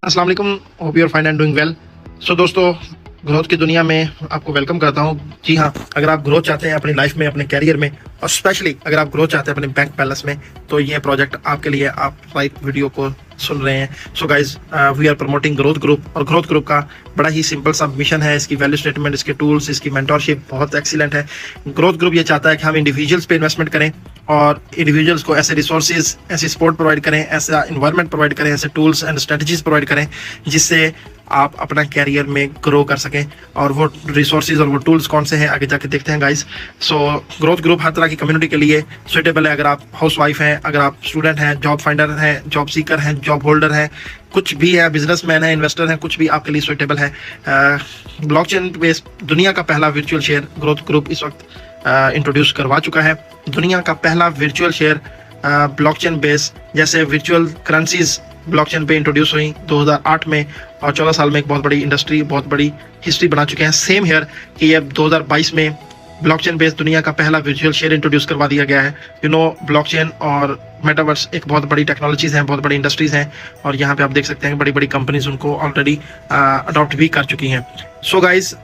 अस्सलाम वालेकुम, hope you are fine and doing well. So दोस्तों, ग्रोथ की दुनिया में आपको वेलकम करता हूँ। जी हाँ, अगर आप ग्रोथ चाहते हैं अपनी लाइफ में, अपने कैरियर में, और स्पेशली अगर आप ग्रोथ चाहते हैं अपने बैंक बैलेंस में, तो ये प्रोजेक्ट आपके लिए। आप राइट वीडियो को सुन रहे हैं। So guys, we are promoting growth group, और ग्रोथ ग्रुप का बड़ा ही सिंपल सा मिशन है। इसकी वैल्यू स्टेटमेंट, इसके टूल्स, इसकी मेंटोरशिप बहुत एक्सीलेंट है। ग्रोथ ग्रुप ये चाहता है कि हम इंडिविजुअल्स पे इन्वेस्टमेंट करें और इंडिविजुअल्स को ऐसे रिसोर्सेज, ऐसी सपोर्ट प्रोवाइड करें, ऐसा इन्वायरमेंट प्रोवाइड करें, ऐसे टूल्स एंड स्ट्रेटजीज प्रोवाइड करें जिससे आप अपना कैरियर में ग्रो कर सकें। और वो रिसोर्सेज और वो टूल्स कौन से हैं आगे जाके देखते हैं गाइस। सो ग्रोथ ग्रुप हर तरह की कम्युनिटी के लिए सुटेबल है। अगर आप हाउस वाइफ हैं, अगर आप स्टूडेंट हैं, जॉब फाइंडर हैं, जॉब सीकर हैं, जॉब होल्डर हैं, कुछ भी है, बिजनेसमैन है, इन्वेस्टर हैं, कुछ भी आपके लिए सुटेबल है। ब्लॉकचेन बेस्ड दुनिया का पहला वर्चुअल शेयर ग्रोथ ग्रुप इस वक्त इंट्रोड्यूस करवा चुका है। दुनिया का पहला वर्चुअल शेयर ब्लॉकचेन बेस, जैसे वर्चुअल करेंसीज ब्लॉकचेन पे इंट्रोड्यूस हुई 2008 में, और 14 साल में एक बहुत बड़ी इंडस्ट्री, बहुत बड़ी हिस्ट्री बना चुके हैं। सेम हेयर कि ये 2022 में ब्लॉकचेन बेस्ड दुनिया का पहला वर्चुअल शेयर इंट्रोड्यूस करवा दिया गया है। ब्लॉकचेन और मेटावर्स एक बहुत बड़ी टेक्नोलॉजीज हैं, बहुत बड़ी इंडस्ट्रीज हैं, और यहाँ पे आप देख सकते हैं बड़ी बड़ी कंपनीज उनको ऑलरेडी अडॉप्ट भी कर चुकी हैं। सो गाइज,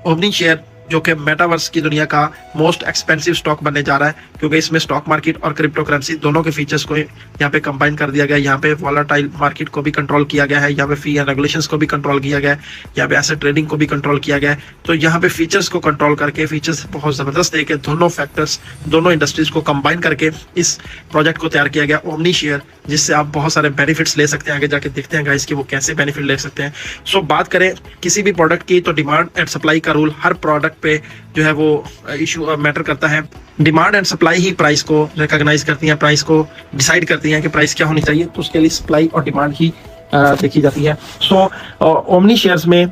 ओमनी शेयर जो कि मेटावर्स की दुनिया का मोस्ट एक्सपेंसिव स्टॉक बनने जा रहा है, क्योंकि इसमें स्टॉक मार्केट और क्रिप्टो करेंसी दोनों के फीचर्स को यहाँ पे कंबाइन कर दिया गया है। यहाँ पे वॉलेटाइल मार्केट को भी कंट्रोल किया गया है, यहाँ पे फी एंड रेगुलेशंस को भी कंट्रोल किया गया है, यहाँ पे एसेट ट्रेडिंग को भी कंट्रोल किया गया है। तो यहाँ पे फीचर्स को कंट्रोल करके, फीचर्स बहुत जबरदस्त देके, दोनों फैक्टर्स, दोनों इंडस्ट्रीज को कंबाइन करके इस प्रोजेक्ट को तैयार किया गया, ओमनी शेयर, जिससे आप बहुत सारे बेनिफिट्स ले सकते हैं। आगे जाके देखते हैं गाइस कि वो कैसे बेनिफिट ले सकते हैं। सो बात करें किसी भी प्रोडक्ट की, तो डिमांड एंड सप्लाई का रूल हर प्रोडक्ट पे जो है वो इशू मैटर करता है। Demand and supply he price को रिकॉग्नाइज करती हैं, प्राइस को डिसाइड करती हैं कि प्राइस क्या होनी चाहिए। तो उसके लिए सप्लाई और डिमांड ही देखी जाती है। सो ओमनी शेयर्स में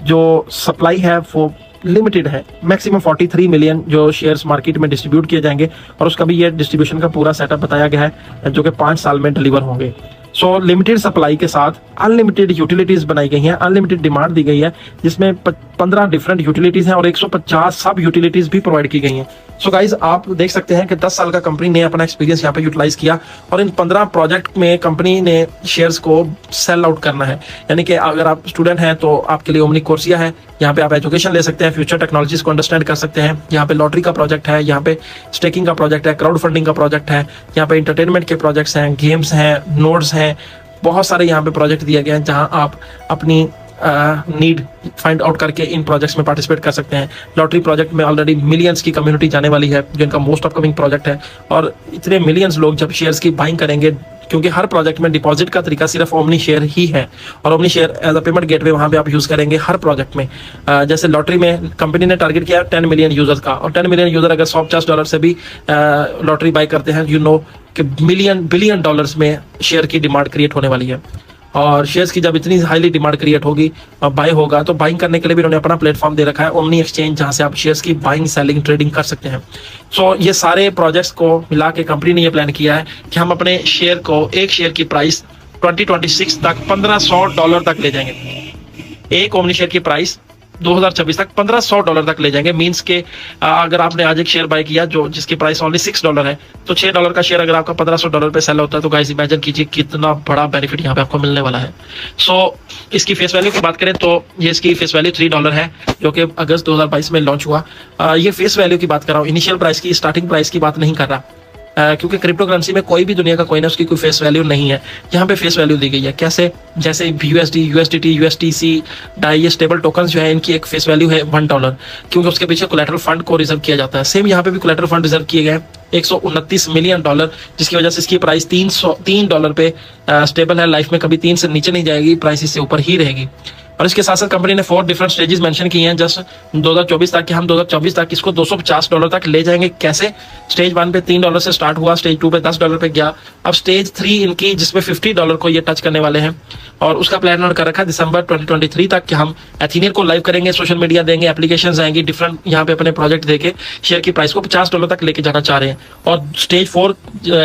जो सप्लाई है वो लिमिटेड है। मैक्सिमम 43 मिलियन जो शेयर्स मार्केट में डिस्ट्रीब्यूट किए जाएंगे, और उसका भी ये डिस्ट्रीब्यूशन का पूरा सेटअप बताया गया है, जो कि 5 साल में डिलीवर होंगे। सो लिमिटेड सप्लाई के साथ अनलिमिटेड यूटिलिटीज बनाई गई हैं, अनलिमिटेड डिमांड दी गई है, जिसमें 15 डिफरेंट यूटिलिटीज हैं और 150 सब यूटिलिटीज भी प्रोवाइड की गई हैं। सो गाइज, आप देख सकते हैं कि 10 साल का कंपनी ने अपना एक्सपीरियंस यहाँ पे यूटिलाइज किया, और इन 15 प्रोजेक्ट में कंपनी ने शेयर्स को सेल आउट करना है। यानी कि अगर आप स्टूडेंट हैं तो आपके लिए ओमनी कोर्सिया है, यहाँ पे आप एजुकेशन ले सकते हैं, फ्यूचर टेक्नोलॉजीज को अंडरस्टैंड कर सकते हैं। यहाँ पे लॉटरी का प्रोजेक्ट है, यहाँ पे स्टेकिंग का प्रोजेक्ट है, क्राउड फंडिंग का प्रोजेक्ट है, यहाँ पे इंटरटेनमेंट के प्रोजेक्ट्स हैं, गेम्स हैं, नोड्स हैं, बहुत सारे यहाँ पे प्रोजेक्ट दिए गए हैं जहां आप अपनी नीड फाइंड आउट करके इन प्रोजेक्ट्स में पार्टिसिपेट कर सकते हैं। लॉटरी प्रोजेक्ट में ऑलरेडी मिलियंस की कम्युनिटी जाने वाली है, जो इनका मोस्ट अपकमिंग प्रोजेक्ट है, और इतने मिलियंस लोग जब शेयर्स की बाइंग करेंगे, क्योंकि हर प्रोजेक्ट में डिपॉजिट का तरीका सिर्फ ओमनी शेयर ही है, और omni share as a payment gateway वहां पे आप यूज करेंगे हर प्रोजेक्ट में। जैसे लॉटरी में कंपनी ने टारगेट किया 10 मिलियन यूजर्स का, और 10 मिलियन यूजर अगर $150 से भी लॉटरी बाई करते हैं, कि बिलियन डॉलर्स में शेयर की डिमांड क्रिएट होने वाली है। और शेयर्स की जब इतनी हाईली डिमांड क्रिएट होगी, बाय होगा, तो बाइंग करने के लिए भी उन्होंने अपना प्लेटफॉर्म दे रखा है, ओमनी एक्सचेंज, जहां से आप शेयर्स की बाइंग, सेलिंग, ट्रेडिंग कर सकते हैं। सो ये सारे प्रोजेक्ट्स को मिला के कंपनी ने ये प्लान किया है कि हम अपने शेयर को, एक शेयर की प्राइस 2026 तक $1500 तक ले जाएंगे। एक ओमनी शेयर की प्राइस 2026 तक $1500 तक ले जाएंगे। मींस के अगर आपने आज एक शेयर बाय किया जो जिसकी प्राइस ओनली $6 है, तो $6 का शेयर अगर आपका $1500 पे सेल होता है, तो गाइस इमेजिन कीजिए कितना बड़ा बेनिफिट यहाँ पे आपको मिलने वाला है। सो इसकी फेस वैल्यू की बात करें तो ये इसकी फेस वैल्यू $3 है, जो कि अगस्त 2022 में लॉन्च हुआ। ये फेस वैल्यू की बात कर रहा हूँ, इनिशियल प्राइस की, स्टार्टिंग प्राइस की बात नहीं कर रहा, क्योंकि क्रिप्टो करेंसी में कोई भी दुनिया का कोई ना उसकी कोई फेस वैल्यू नहीं है। यहाँ पे फेस वैल्यू दी गई है। कैसे? जैसे USD, USDT, USTC, डाई, ये स्टेबल टोकन्स जो है, इनकी एक फेस वैल्यू है $1, क्योंकि उसके पीछे कोलैटरल फंड को रिजर्व किया जाता है। सेम यहाँ पे भी कोलैटरल फंड रिजर्व किए गए 129 मिलियन डॉलर, जिसकी वजह से इसकी प्राइस $3 पे स्टेबल है। लाइफ में कभी 3 से नीचे नहीं जाएगी, प्राइस इससे ऊपर ही रहेगी। और इसके साथ साथ कंपनी ने 4 डिफरेंट स्टेजेस मेंशन किए हैं जस्ट 2024 तक, कि हम 2024 तक इसको $250 तक ले जाएंगे। कैसे? स्टेज 1 पे $3 से स्टार्ट हुआ, स्टेज 2 पे $10 पे गया, अब स्टेज 3 इनकी जिसमें $50 को ये टच करने वाले हैं, और उसका प्लान कर रखा है दिसंबर 2023 तक कि हम एथीनियन को लाइव करेंगे, सोशल मीडिया देंगे, एप्लीकेशन आएंगी, डिफरेंट यहाँ पे अपने प्रोजेक्ट देके शेयर की प्राइस को $50 तक लेके जाना चाह रहे हैं। और स्टेज 4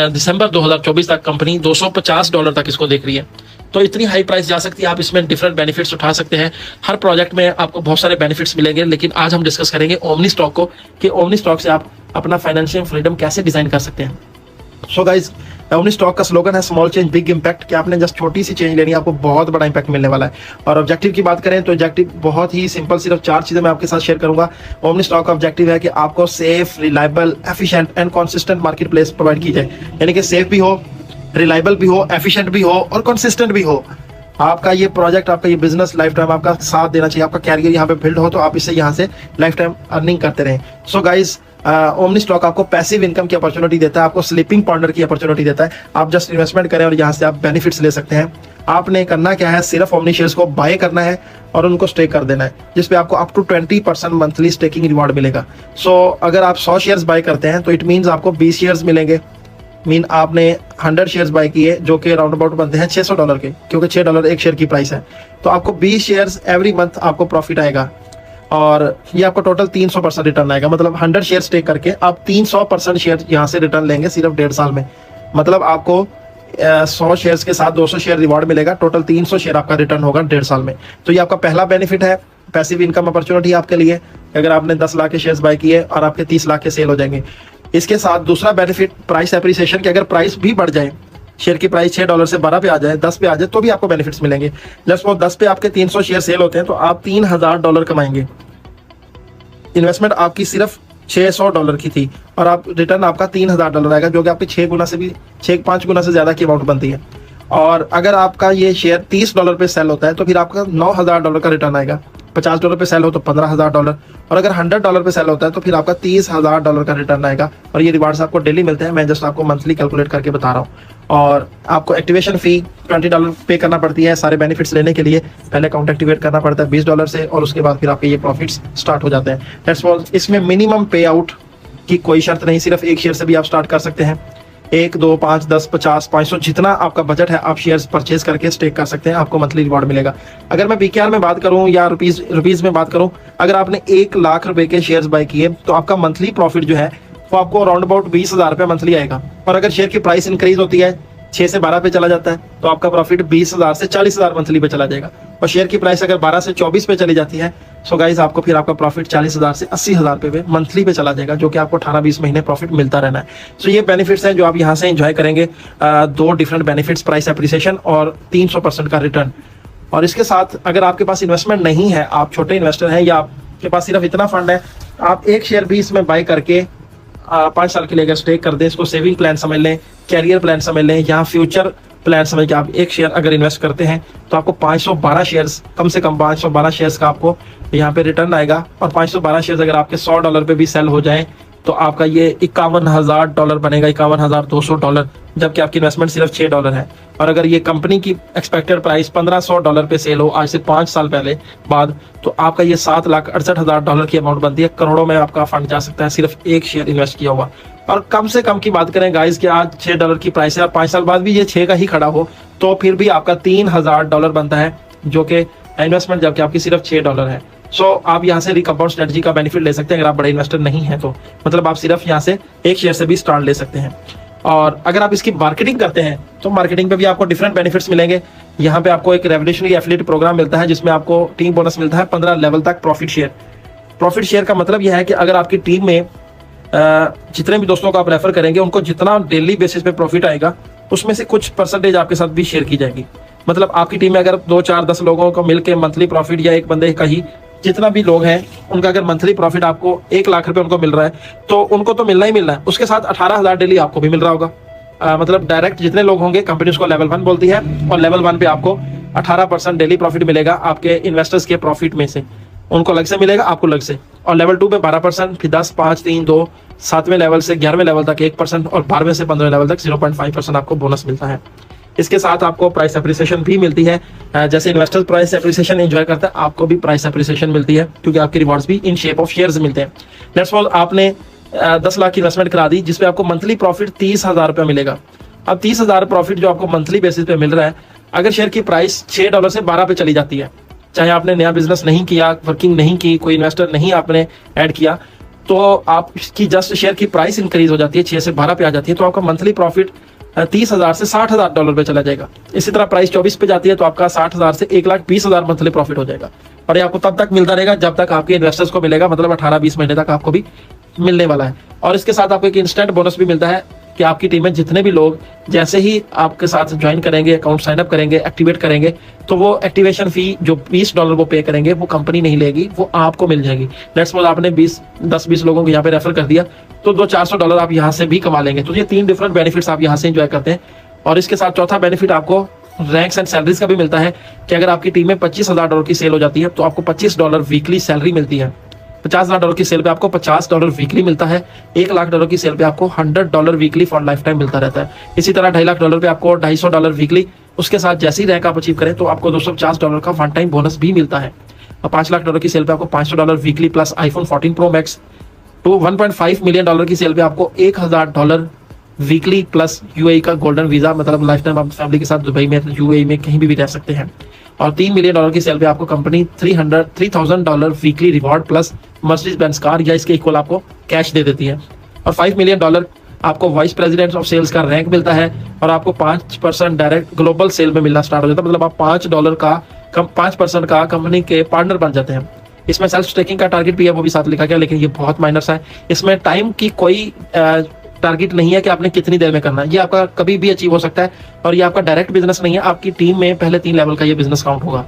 दिसंबर 2024 तक कंपनी $250 तक इसको देख रही है। तो इतनी हाई प्राइस जा सकती है, आप इसमें डिफरेंट बेनिफिट्स उठा सकते हैं। हर प्रोजेक्ट में आपको बहुत सारे बेनिफिट्स मिलेंगे, लेकिन आज हम डिस्कस करेंगे ओमनी स्टॉक को, कि ओमनी स्टॉक से आप अपना फाइनेंशियल फ्रीडम कैसे डिजाइन कर सकते हैं। सो गाइज, ओमनी स्टॉक का स्लोगन है स्मॉल चेंज बिग इम्पैक्ट, कि आपने जस्ट छोटी सी चेंज लेनी है, आपको बहुत बड़ा इम्पैक्ट मिलने वाला है। और ऑब्जेक्टिव की बात करें तो ऑब्जेक्टिव बहुत ही सिंपल, सिर्फ 4 चीजें मैं आपके साथ शेयर करूंगा। ओमनी स्टॉक का ऑब्जेक्टिव है कि आपको safe, reliable, efficient and consistent market place provide की जाए, यानी कि सेफ भी हो, रिलायबल भी हो, एफिशिएंट भी हो और कंसिस्टेंट भी हो। आपका ये प्रोजेक्ट, आपका ये बिजनेस लाइफ टाइम आपका साथ देना चाहिए, आपका कैरियर यहाँ पे बिल्ड हो तो आप इससे यहाँ से लाइफ टाइम अर्निंग करते रहें। सो गाइज, ओमनी स्टॉक आपको पैसिव इनकम की अपॉर्चुनिटी देता है, आपको स्लीपिंग पार्टनर की अपॉर्चुनिटी देता है। आप जस्ट इन्वेस्टमेंट करें और यहाँ से आप बेनिफिट्स ले सकते हैं। आपने करना क्या है, सिर्फ ओमनी शेयर्स को बाय करना है और उनको स्टेक कर देना है, जिसपे आपको up to 20% monthly staking reward मिलेगा। सो अगर आप 100 शेयर्स बाय करते हैं तो इट मीन्स आपको 20 शेयर्स मिलेंगे। मीन आपने 100 शेयर्स बाय किए जो कि राउंड अबाउट बनते हैं $600 के, क्योंकि $6 एक शेयर की प्राइस है। तो आपको 20 शेयर्स एवरी मंथ आपको प्रॉफिट आएगा और ये आपको टोटल 300% रिटर्न आएगा। मतलब 100 शेयर स्टेक करके आप 300% शेयर यहाँ से रिटर्न लेंगे सिर्फ 1.5 साल में। मतलब आपको 100 शेयर्स के साथ 200 शेयर रिवॉर्ड मिलेगा, टोटल 300 शेयर आपका रिटर्न होगा 1.5 साल में। तो ये आपका पहला बेनिफिट है, पैसिव इनकम अपॉर्चुनिटी आपके लिए। अगर आपने 10 लाख के शेयर्स बाय किए और आपके 30 लाख के सेल हो जाएंगे। इसके साथ दूसरा बेनिफिट प्राइस एप्रिसिएशन, कि अगर प्राइस भी बढ़ जाए, शेयर की प्राइस $6 से 12 पे आ जाए, 10 पे आ जाए, तो भी आपको बेनिफिट्स मिलेंगे। जस्ट वो 10 पे आपके 300 शेयर सेल होते हैं तो आप $3000 कमाएंगे। इन्वेस्टमेंट आपकी सिर्फ $600 की थी और आप रिटर्न आपका $3000 आएगा, जो कि आपके 5 गुना से ज्यादा की अमाउंट बनती है। और अगर आपका ये शेयर $30 पे सेल होता है तो फिर आपका $9000 का रिटर्न आएगा। $50 पे सेल हो तो $15000, और अगर $100 पे सेल होता है तो फिर आपका $30000 का रिटर्न आएगा। और ये रिवार्ड्स आपको डेली मिलते हैं, मैं जस्ट आपको मंथली कैलकुलेट करके बता रहा हूँ। और आपको एक्टिवेशन फी $20 पे करना पड़ती है सारे बेनिफिट्स लेने के लिए। पहले अकाउंट एक्टिवेट करना पड़ता है $20 से, और उसके बाद फिर आपके ये प्रॉफिट्स स्टार्ट हो जाते हैं। That's all. इसमें मिनिमम पे आउट की कोई शर्त नहीं, सिर्फ एक शेयर से भी आप स्टार्ट कर सकते हैं। 1, 2, 5, 10, 50, 500 जितना आपका बजट है आप शेयर्स परचेज करके स्टेक कर सकते हैं, आपको मंथली रिवॉर्ड मिलेगा। अगर मैं BKR में बात करूं या रुपीज में बात करूं, अगर आपने 1 लाख रुपए के शेयर्स बाय किए तो आपका मंथली प्रॉफिट जो है वो आपको अराउंड अबाउट 20,000 रुपये मंथली आएगा। और अगर शेयर की प्राइस इंक्रीज होती है, 6 से 12 पे चला जाता है, तो आपका प्रॉफिट 20,000 से 40,000 मंथली पे चला जाएगा। और शेयर की प्राइस अगर 12 से 24 पे चली जाती है, सो गाइस आपको फिर आपका प्रॉफिट 40,000 से 80,000 पे मंथली पे चला जाएगा, जो कि आपको 18-20 महीने प्रॉफिट मिलता रहना है। सो ये बेनिफिट्स हैं जो आप यहाँ से एंजॉय करेंगे। 2 डिफरेंट बेनिफिट्स, प्राइस एप्रिसिएशन और 300% का रिटर्न। और इसके साथ अगर आपके पास इन्वेस्टमेंट नहीं है, आप छोटे इन्वेस्टर हैं या आपके पास सिर्फ इतना फंड है, आप 1 शेयर भी इसमें बाय करके 5 साल के लिए अगर स्टेक कर दें, इसको सेविंग प्लान समझ लें, कैरियर प्लान समझ लें, या फ्यूचर प्लान समझ के आप 1 शेयर अगर इन्वेस्ट करते हैं तो आपको 512 शेयर्स, कम से कम 512 शेयर्स का आपको यहाँ पे रिटर्न आएगा। और 512 शेयर्स अगर आपके $100 पे भी सेल हो जाए तो आपका ये $51,000 बनेगा, $51,200, जबकि आपकी इन्वेस्टमेंट सिर्फ $6 है। और अगर ये कंपनी की एक्सपेक्टेड प्राइस $1500 पे सेल हो आज से 5 साल पहले बाद, तो आपका ये $7,68,000 की अमाउंट बनती है। करोड़ों में आपका फंड जा सकता है सिर्फ 1 शेयर इन्वेस्ट किया हुआ। और कम से कम की बात करें गाइस कि आज $6 की प्राइस है और 5 साल बाद भी ये 6 का ही खड़ा हो, तो फिर भी आपका $3000 बनता है, जो कि इन्वेस्टमेंट जबकि आपकी सिर्फ $6 है। सो आप यहाँ से रिकम्पाउंड स्ट्रेटजी का बेनिफिट ले सकते हैं अगर आप बड़े इन्वेस्टर नहीं है तो। मतलब आप सिर्फ यहाँ से 1 शेयर से भी स्टार्ट ले सकते हैं। और अगर आप इसकी मार्केटिंग करते हैं तो मार्केटिंग पे भी आपको डिफरेंट बेनिफिट्स मिलेंगे। यहाँ पे आपको एक रेवोल्यूशनरी एफिलिएट प्रोग्राम मिलता है, जिसमें आपको टीम बोनस मिलता है 15 लेवल तक प्रॉफिट शेयर। प्रॉफिट शेयर का मतलब यह है कि अगर आपकी टीम में जितने भी दोस्तों को आप रेफर करेंगे, उनको जितना डेली बेसिस पे प्रॉफिट आएगा, उसमें से कुछ परसेंटेज आपके साथ भी शेयर की जाएगी। मतलब आपकी टीम में अगर 2, 4, 10 लोगों को मिलकर मंथली प्रॉफिट, या एक बंदे का ही जितना भी लोग हैं उनका अगर मंथली प्रॉफिट आपको 1 लाख रुपए उनको मिल रहा है, तो उनको तो मिलना ही मिलना है, उसके साथ 18,000 डेली आपको भी मिल रहा होगा। मतलब डायरेक्ट जितने लोग होंगे, कंपनी उसको लेवल 1 बोलती है, और लेवल 1 पे आपको 18% डेली प्रॉफिट मिलेगा आपके इन्वेस्टर्स के प्रॉफिट में से। उनको अलग से मिलेगा, आपको अलग से। और लेवल 2 पे 12%, फिर 10, 5, 3, 2, 7वें लेवल से 11वें लेवल तक 1%, और 12वें से 15वें लेवल तक 0.5% आपको बोनस मिलता है। इसके साथ आपको प्राइस एप्रिसिएशन भी मिलती है। जैसे इन्वेस्टर्स प्राइस एप्रिसिएशन एंजॉय करता है, आपको भी प्राइस एप्रिसिएशन मिलती है, क्योंकि आपके रिवॉर्ड्स भी इन शेप ऑफ शेयर्स मिलते हैं। लेट्स सपोज आपने 10 लाख की इन्वेस्टमेंट करा दी, जिसपे आपको मंथली प्रॉफिट 30,000 रुपये मिलेगा। अब 30,000 प्रॉफिट जो आपको मंथली बेसिस पे मिल रहा है, अगर शेयर की प्राइस $6 से 12 पे चली जाती है, चाहे आपने नया बिजनेस नहीं किया, वर्किंग नहीं की, कोई इन्वेस्टर नहीं आपने ऐड किया, तो आपकी जस्ट शेयर की प्राइस इंक्रीज हो जाती है, 6 से 12 पे आ जाती है, तो आपका मंथली प्रॉफिट 30,000 से $60,000 पे चला जाएगा। इसी तरह प्राइस 24 पे जाती है तो आपका 60,000 से 1,20,000 मंथली प्रॉफिट हो जाएगा। और ये आपको तब तक मिलता रहेगा जब तक आपके इन्वेस्टर्स को मिलेगा, मतलब 18-20 महीने तक आपको भी मिलने वाला है। और इसके साथ आपको एक इंस्टेंट बोनस भी मिलता है कि आपकी टीम में जितने भी लोग जैसे ही आपके साथ ज्वाइन करेंगे, अकाउंट साइन अप करेंगे, एक्टिवेट करेंगे, तो वो एक्टिवेशन फी जो $20 वो पे करेंगे वो कंपनी नहीं लेगी, वो आपको मिल जाएगी। लेट्स सपोज आपने 10-20 लोगों को यहाँ पे रेफर कर दिया, तो $200-400 आप यहाँ से भी कमा लेंगे। तो ये 3 डिफरेंट बेनिफिट्स आप यहाँ से एंजॉय करते हैं। और इसके साथ चौथा बेनिफिट आपको रैंक्स एंड सैलरीज का भी मिलता है कि अगर आपकी टीम में $25,000 की सेल हो जाती है तो आपको $25 वीकली सैलरी मिलती है। $50,000 की सेल पे आपको $50 वीकली मिलता है। $1,00,000 की सेल पे आपको $100 वीकली फॉर लाइफ टाइम मिलता रहता है। इसी तरह $2.5 लाख पे आपको $250 वीकली। उसके साथ जैसे ही रैंक आप अचीव करें तो आपको $250 का वन टाइम बोनस भी मिलता है। और $5 लाख की सेल पे आपको $500 weekly plus iPhone 14 Pro Max। तो $1.5 मिलियन की सेल पे आपको $1,000 वीकली प्लस यूएई का गोल्डन वीजा, मतलब लाइफ टाइम आप फैमिली के साथ दुबई में, यूएई में कहीं भी रह सकते हैं। और $3 मिलियन की सेल पे आपको company $3,000 weekly reward plus Mercedes Benz car या इसके इक्वल आपको कैश दे देती है। और $5 मिलियन आपको वाइस प्रेसिडेंट ऑफ सेल्स का रैंक मिलता है और आपको 5% डायरेक्ट ग्लोबल सेल में मिलना स्टार्ट हो जाता है। मतलब आप $5 का कंपनी के पार्टनर बन जाते हैं। इसमें सेल्फ स्टेकिंग का टारगेट भी है, वो भी साथ लिखा गया, लेकिन ये बहुत माइनर है। इसमें टाइम की कोई टारगेट नहीं है कि आपने कितनी देर में करना है, ये आपका कभी भी अचीव हो सकता है। और ये आपका डायरेक्ट बिजनेस नहीं है, आपकी टीम में पहले 3 लेवल का ये बिजनेस काउंट होगा।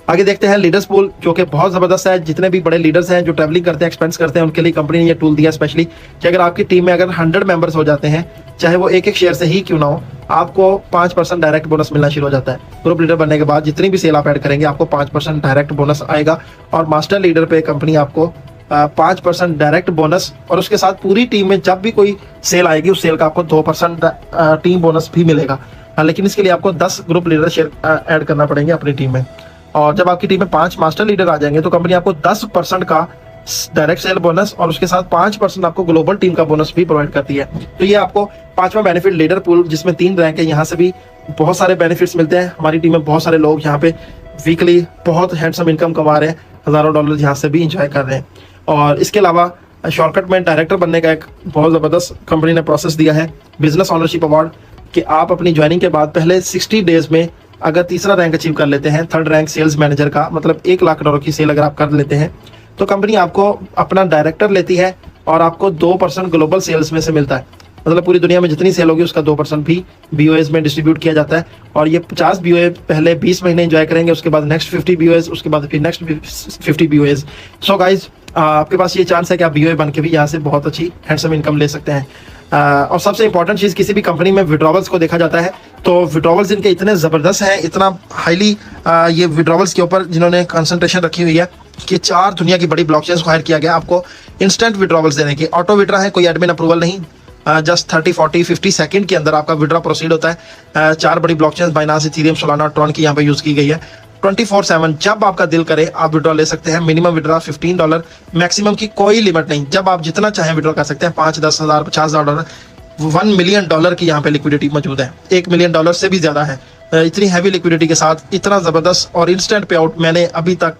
आगे देखते हैं लीडर्स पूल, जो कि बहुत जबरदस्त है। जितने भी बड़े लीडर्स हैं जो ट्रैवलिंग करते हैं, एक्सपेंस करते हैं, उनके लिए कंपनी ने ये टूल दिया स्पेशली कि अगर आपकी टीम में अगर 100 मेंबर्स हो जाते हैं, चाहे वो एक शेयर से ही क्यों ना हो, आपको 5% डायरेक्ट बोनस मिलना शुरू हो जाता है। ग्रुप लीडर बनने के बाद जितनी भी सेल आप ऐड करेंगे आपको 5% डायरेक्ट बोनस आएगा। और मास्टर लीडर पे कंपनी आपको 5% डायरेक्ट बोनस, और उसके साथ पूरी टीम में जब भी कोई सेल आएगी उस सेल का आपको 2% टीम बोनस भी मिलेगा। लेकिन इसके लिए आपको 10 ग्रुप लीडर शेयर ऐड करना पड़ेंगे अपनी टीम में। और जब आपकी टीम में 5 मास्टर लीडर आ जाएंगे तो कंपनी आपको 10% का डायरेक्ट सेल बोनस और उसके साथ 5% आपको ग्लोबल टीम का बोनस भी प्रोवाइड करती है। तो ये आपको 5वां बेनिफिट लीडर पूल, जिसमें 3 रैंक है, यहाँ से भी बहुत सारे बेनिफिट्स मिलते हैं। हमारी टीम में बहुत सारे लोग यहाँ पे वीकली बहुत हैंडसम इनकम कमा रहे हैं, हजारों डॉलर यहाँ से भी इंजॉय कर रहे हैं। और इसके अलावा शॉर्टकट में डायरेक्टर बनने का एक बहुत ज़बरदस्त कंपनी ने प्रोसेस दिया है, बिजनेस ऑनरशिप अवार्ड, कि आप अपनी ज्वाइनिंग के बाद पहले 60 डेज में अगर तीसरा रैंक अचीव कर लेते हैं, 3rd रैंक सेल्स मैनेजर का, मतलब $1,00,000 की सेल अगर आप कर लेते हैं, तो कंपनी आपको अपना डायरेक्टर लेती है और आपको 2% ग्लोबल सेल्स में से मिलता है। मतलब पूरी दुनिया में जितनी सेल होगी उसका 2% भी BOAs में डिस्ट्रीब्यूट किया जाता है। और ये 50 BOA पहले 20 महीने एंजॉय करेंगे, उसके बाद नेक्स्ट 50 BOAs, उसके बाद फिर नेक्स्ट 50 BOAs। सो गाइज, आपके पास ये चांस है कि आप BOA बन के भी यहाँ से बहुत अच्छी हैंडसम इनकम ले सकते हैं। और सबसे इंपॉर्टेंट चीज़, किसी भी कंपनी में विड्रॉवल्स को देखा जाता है तो विड्रॉवल्स इनके इतने ज़बरदस्त हैं, इतना हाईली ये विड्रॉवल्स के ऊपर जिन्होंने कंसंट्रेशन रखी हुई है कि 4 दुनिया की बड़ी ब्लॉकचेन्स को हायर किया गया आपको इंस्टेंट विड्रॉवल्स देने की। ऑटो विड्रा है, कोई एडमिन अप्रूवल नहीं, जस्ट 30, 40, 50 सेकंड के अंदर आपका विड्रॉ प्रोसीड होता है। 4 बड़ी blockchains Binance, Ethereum, Solana, Tron की यहाँ पे यूज़ की गई है। 24/7 जब आपका दिल करे आप विड्रॉ ले सकते हैं। मिनिमम विड्रॉ $15, मैक्सिमम की कोई लिमिट नहीं, जब आप जितना चाहें विड्रॉ कर सकते हैं। 5, 10 हज़ार, $50,000, $1 मिलियन की यहाँ पे लिक्विडिटी मौजूद है। $1 मिलियन से भी ज्यादा है। इतनी हैवी लिक्विडिटी के साथ इतना जबरदस्त और इंस्टेंट पे आउट मैंने अभी तक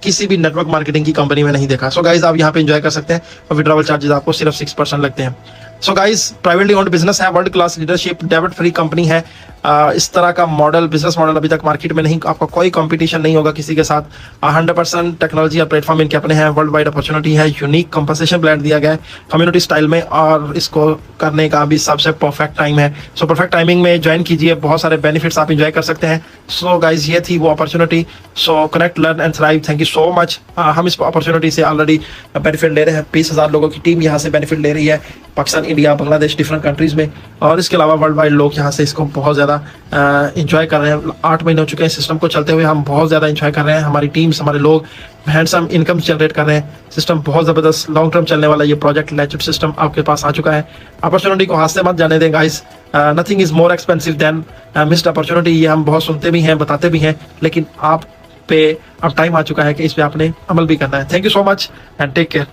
किसी भी नेटवर्क मार्केटिंग की कंपनी में नहीं देखा। सो गाइज, आप यहाँ पे एंजॉय कर सकते हैं और विड्रॉवल चार्जेस आपको सिर्फ 6% लगते हैं। So guys, privately owned business है, वर्ल्ड क्लास लीडरशिप, डेब्ट फ्री कंपनी है। इस तरह का मॉडल, बिजनेस मॉडल अभी तक मार्केट में नहीं, आपका कोई कंपटीशन नहीं होगा किसी के साथ। 100% टेक्नोलॉजी और प्लेटफॉर्म इनके अपने हैं, वर्ल्ड वाइड अपॉर्चुनिटी है, यूनिक कंपनसेशन प्लान दिया गया है कम्युनिटी स्टाइल में, और इसको करने का भी सबसे परफेक्ट टाइम है। सो परफेक्ट टाइमिंग में ज्वाइन कीजिए, बहुत सारे बेनिफिट्स आप इंजॉय कर सकते हैं। सो गाइज, ये थी वो opportunity. So connect, learn and thrive. Thank you so much. हम इस अपॉर्चुनिटी से ऑलरेडी बेनिफिट ले रहे हैं। 20,000 लोगों की टीम यहाँ से बेनिफिट ले रही है, Pakistan, India, Bangladesh, different countries में। और इसके अलावा वर्ल्ड वाइड लोग यहाँ से इसको बहुत ज़्यादा इंजॉय कर रहे हैं। 8 महीने हो चुके हैं सिस्टम को चलते हुए, हम बहुत ज़्यादा इंजॉय कर रहे हैं। हमारी टीम्स, हमारे लोग हैंडसम इनकम जनरेट कर रहे हैं। सिस्टम बहुत ज़बरदस्त, लॉन्ग टर्म चलने वाला ये प्रोजेक्ट लेजिट सिस्टम आपके पास आ चुका है। अपॉर्चुनिटी को हाथ से मत जाने दें guys. Nothing is more expensive than missed opportunity. ये हम बहुत सुनते भी हैं, बताते भी हैं, लेकिन आप पे अब टाइम आ चुका है कि इस पे आपने अमल भी करना है। Thank you so much and take care.